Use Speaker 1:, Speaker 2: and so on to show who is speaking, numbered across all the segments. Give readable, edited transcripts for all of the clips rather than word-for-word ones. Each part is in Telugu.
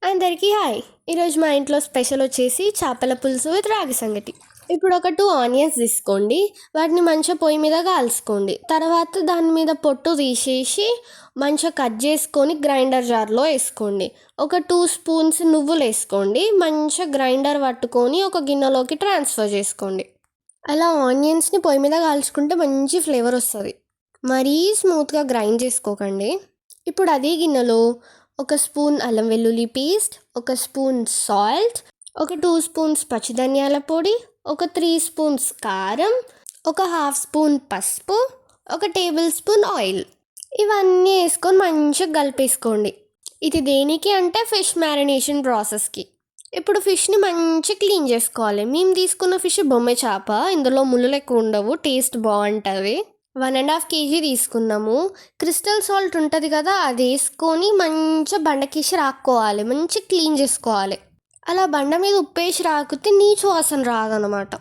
Speaker 1: అందరికీ హాయ్. ఈరోజు మా ఇంట్లో స్పెషల్ వచ్చేసి చేపల పులుసు విత్ రాగి సంగటి. ఇప్పుడు ఒక 2 ఆనియన్స్ తీసుకోండి. వాటిని మంచిగా పొయ్యి మీద కాల్చుకోండి. తర్వాత దాని మీద పొట్టు తీసేసి మంచిగా కట్ చేసుకొని గ్రైండర్ జార్లో వేసుకోండి. ఒక 2 స్పూన్స్ నువ్వులు వేసుకోండి. మంచిగా గ్రైండర్ పట్టుకొని ఒక గిన్నెలోకి ట్రాన్స్ఫర్ చేసుకోండి. అలా ఆనియన్స్ని పొయ్యి మీద కాల్చుకుంటే మంచి ఫ్లేవర్ వస్తుంది. మరీ స్మూత్గా గ్రైండ్ చేసుకోకండి. ఇప్పుడు అదే గిన్నెలో ఒక స్పూన్ అల్లం వెల్లుల్లి పేస్ట్, ఒక స్పూన్ సాల్ట్, ఒక 2 స్పూన్స్ పచ్చిధనియాల పొడి, ఒక 3 స్పూన్స్ కారం, ఒక హాఫ్ స్పూన్ పసుపు, ఒక టేబుల్ స్పూన్ ఆయిల్ ఇవన్నీ వేసుకొని మంచిగా కలిపేసుకోండి. ఇది దేనికి అంటే ఫిష్ మ్యారినేషన్ ప్రాసెస్కి. ఇప్పుడు ఫిష్ని మంచిగా క్లీన్ చేసుకోవాలి. మేము తీసుకున్న ఫిష్ బొమ్మె చేప, ఇందులో ముళ్ళు ఎక్కువ ఉండవు, టేస్ట్ బాగుంటుంది. 1.5 kg తీసుకున్నాము. క్రిస్టల్ సాల్ట్ ఉంటుంది కదా, అది వేసుకొని మంచిగా బండకేసి రాక్కోవాలి, మంచిగా క్లీన్ చేసుకోవాలి. అలా బండ మీద ఉప్పు వేసి రాకితే నీచు వాసన రాదనమాట.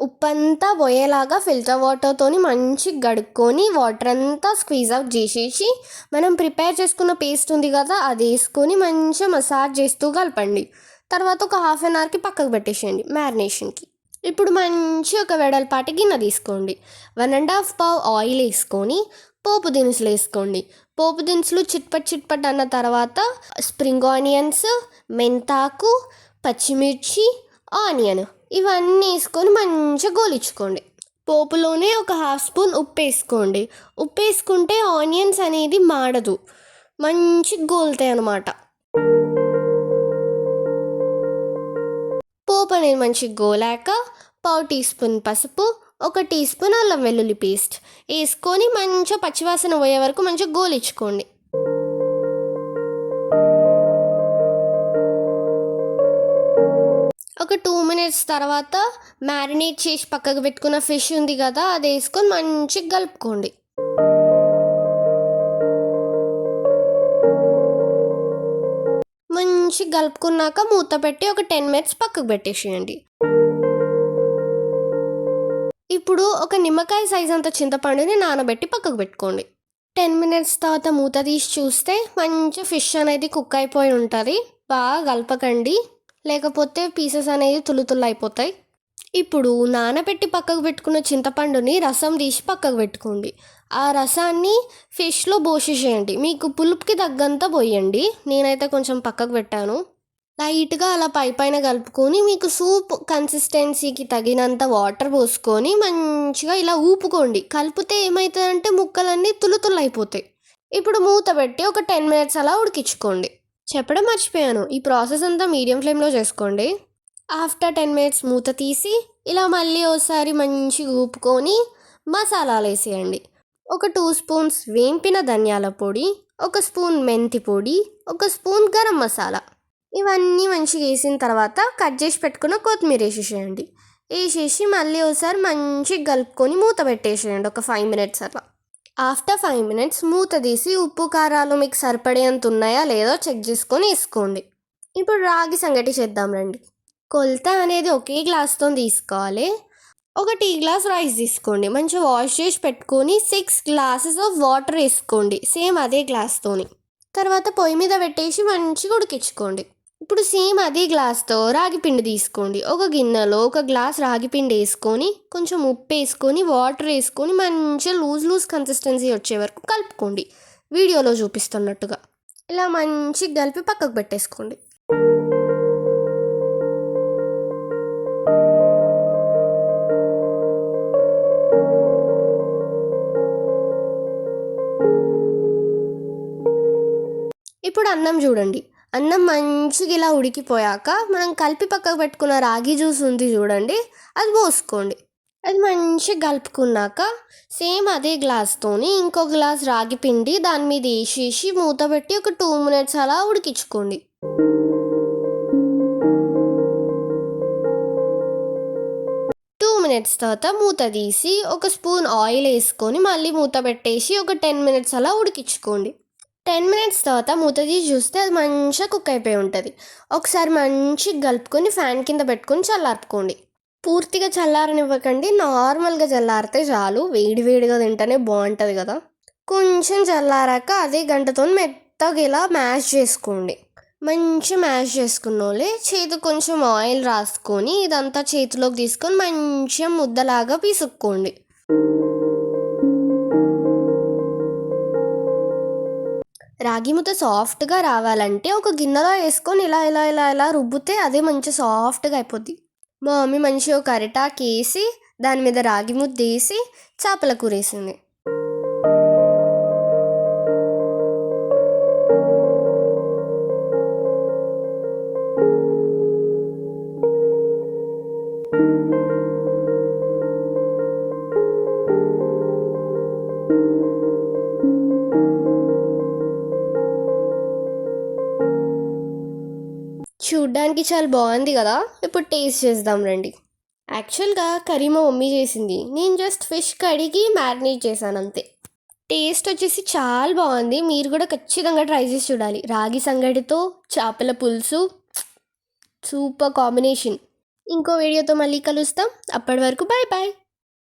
Speaker 1: ఉప్పు అంతా పోయేలాగా ఫిల్టర్ వాటర్తో మంచిగా గడుక్కొని వాటర్ అంతా స్క్వీజ్ అవుట్ చేసేసి మనం ప్రిపేర్ చేసుకున్న పేస్ట్ ఉంది కదా, అది వేసుకొని మంచిగా మసాజ్ చేస్తూ కలపండి. తర్వాత ఒక 1/2 అవర్కి పక్కకు పెట్టేసేయండి మ్యారినేషన్కి. ఇప్పుడు మంచి ఒక వెడల్పాటి గిన్నె తీసుకోండి. 1.5 పావు ఆయిల్ వేసుకొని పోపు దినుసులు వేసుకోండి. పోపు దినుసులు చిట్పట్ అన్న తర్వాత స్ప్రింగ్ ఆనియన్స్, మెంతాకు, పచ్చిమిర్చి, ఆనియన్ ఇవన్నీ వేసుకొని మంచిగా గోలించుకోండి. పోపులోనే ఒక 1/2 స్పూన్ ఉప్పు వేసుకోండి. ఉప్పు వేసుకుంటే ఆనియన్స్ అనేది మాడదు, మంచిగా గోలుతాయి అన్నమాట. పోపు అనేది మంచిగా గోలాక పావు టీ స్పూన్ పసుపు, ఒక టీ స్పూన్ అల్లం వెల్లుల్లి పేస్ట్ వేసుకొని మంచిగా పచ్చివాసన పోయే వరకు మంచిగా గోలించుకోండి. ఒక 2 minutes తర్వాత మ్యారినేట్ చేసి పక్కకు పెట్టుకున్న ఫిష్ ఉంది కదా, అది వేసుకొని మంచిగా కలుపుకోండి. మంచిగా కలుపుకున్నాక మూత పెట్టి ఒక 10 minutes పక్కకు పెట్టేసేయండి. ఇప్పుడు ఒక నిమ్మకాయ సైజ్ అంత చింతపండుని నానబెట్టి పక్కకు పెట్టుకోండి. 10 minutes తర్వాత మూత తీసి చూస్తే మంచి ఫిష్ అనేది కుక్ అయిపోయి ఉంటుంది. బాగా కలపకండి, లేకపోతే పీసెస్ అనేది తుల్లు అయిపోతాయి. ఇప్పుడు నానబెట్టి పక్కకు పెట్టుకున్న చింతపండుని రసం తీసి పక్కకు పెట్టుకోండి. ఆ రసాన్ని ఫిష్లో పోసేసేయండి. మీకు పులుపుకి తగ్గంత పోయండి. నేనైతే కొంచెం పక్కకు పెట్టాను. లైట్గా అలా పైన కలుపుకొని మీకు సూప్ కన్సిస్టెన్సీకి తగినంత వాటర్ పోసుకొని మంచిగా ఇలా ఊపుకోండి. కలిపితే ఏమవుతుందంటే ముక్కలన్నీ తుల్లు అయిపోతాయి. ఇప్పుడు మూత పెట్టి ఒక 10 minutes అలా ఉడికించుకోండి. చెప్పడం మర్చిపోయాను, ఈ ప్రాసెస్ అంతా మీడియం ఫ్లేమ్లో చేసుకోండి. ఆఫ్టర్ 10 minutes మూత తీసి ఇలా మళ్ళీ ఒకసారి మంచిగా ఊపుకొని మసాలాలు వేసేయండి. ఒక 2 స్పూన్స్ వేంపిన ధనియాల పొడి, ఒక స్పూన్ మెంతి పొడి, ఒక స్పూన్ గరం మసాలా ఇవన్నీ మంచిగా వేసిన తర్వాత కట్ చేసి పెట్టుకున్న కొత్తిమీర వేసేసేయండి. వేసేసి మళ్ళీ ఒకసారి మంచిగా కలుపుకొని మూత పెట్టేసేయండి ఒక 5 minutes అట్లా. ఆఫ్టర్ 5 minutes మూత తీసి ఉప్పు కారాలు మీకు సరిపడేంత ఉన్నాయా లేదో చెక్ చేసుకొని వేసుకోండి. ఇప్పుడు రాగి సంగటి చేద్దాం రండి. కొలత అనేది ఒకే గ్లాస్తో తీసుకోవాలి. ఒక టీ గ్లాస్ రైస్ తీసుకోండి. మంచిగా వాష్ చేసి పెట్టుకొని 6 glasses ఆఫ్ వాటర్ వేసుకోండి, సేమ్ అదే గ్లాస్తోని. తర్వాత పొయ్యి మీద పెట్టేసి మంచిగా ఉడికించుకోండి. ఇప్పుడు సేమ్ అదే గ్లాస్తో రాగి పిండి తీసుకోండి. ఒక గిన్నెలో ఒక గ్లాస్ రాగి పిండి వేసుకొని కొంచెం ఉప్పు వేసుకొని వాటర్ వేసుకొని మంచిగా లూజ్ కన్సిస్టెన్సీ వచ్చే వరకు కలుపుకోండి. వీడియోలో చూపిస్తున్నట్టుగా ఇలా మంచిగా కలిపి పక్కకు పెట్టేసుకోండి. ఇప్పుడు అన్నం చూడండి. అన్నం మంచిగా ఇలా ఉడికిపోయాక మనం కలిపి పక్కకు పెట్టుకున్న రాగి జ్యూస్ ఉంది చూడండి, అది పోసుకోండి. అది మంచిగా కలుపుకున్నాక సేమ్ అదే గ్లాస్తోని ఇంకో గ్లాస్ రాగి పిండి దాని మీద వేసేసి మూత పెట్టి ఒక 2 minutes అలా ఉడికించుకోండి. తర్వాత మూత తీసి ఒక స్పూన్ ఆయిల్ వేసుకొని మళ్ళీ మూత పెట్టేసి ఒక 10 minutes అలా ఉడికించుకోండి. 10 minutes తర్వాత మూత తీసి చూస్తే అది మంచిగా కుక్ అయిపోయి ఉంటుంది. ఒకసారి మంచిగా కలుపుకొని ఫ్యాన్ కింద పెట్టుకొని చల్లార్పుకోండి. పూర్తిగా చల్లారనివ్వకండి, నార్మల్గా చల్లారితే చాలు. వేడిగా తింటేనే బాగుంటుంది కదా. కొంచెం చల్లారాక అదే గంటతో మెత్తగా ఇలా మ్యాష్ చేసుకోండి. మంచిగా మ్యాష్ చేసుకున్నోళ్ళే చేతికి కొంచెం ఆయిల్ రాసుకొని ఇదంతా చేతిలోకి తీసుకొని మంచిగా ముద్దలాగా పిసుక్కోండి. రాగి ముద్ద సాఫ్ట్గా రావాలంటే ఒక గిన్నెలో వేసుకొని ఇలా ఇలా ఇలా ఇలా రుబ్బితే అదే మంచిగా సాఫ్ట్గా అయిపోద్ది. మా మమ్మీ మంచిగా ఒక అరిటాకు వేసి దాని మీద రాగి ముద్ద వేసి చేపల కూర వేసింది. చూడ్డానికి చాలా బాగుంది కదా. ఇప్పుడు టేస్ట్ చేద్దాం రండి. యాక్చువల్గా కర్రీ మా మమ్మీ చేసింది, నేను జస్ట్ ఫిష్ కడిగి మ్యారినేట్ చేశాను అంతే. టేస్ట్ వచ్చేసి చాలా బాగుంది. మీరు కూడా ఖచ్చితంగా ట్రై చేసి చూడాలి. రాగి సంగటితో చేపల పులుసు సూపర్ కాంబినేషన్. ఇంకో వీడియోతో మళ్ళీ కలుస్తాం. అప్పటి వరకు బాయ్ బాయ్.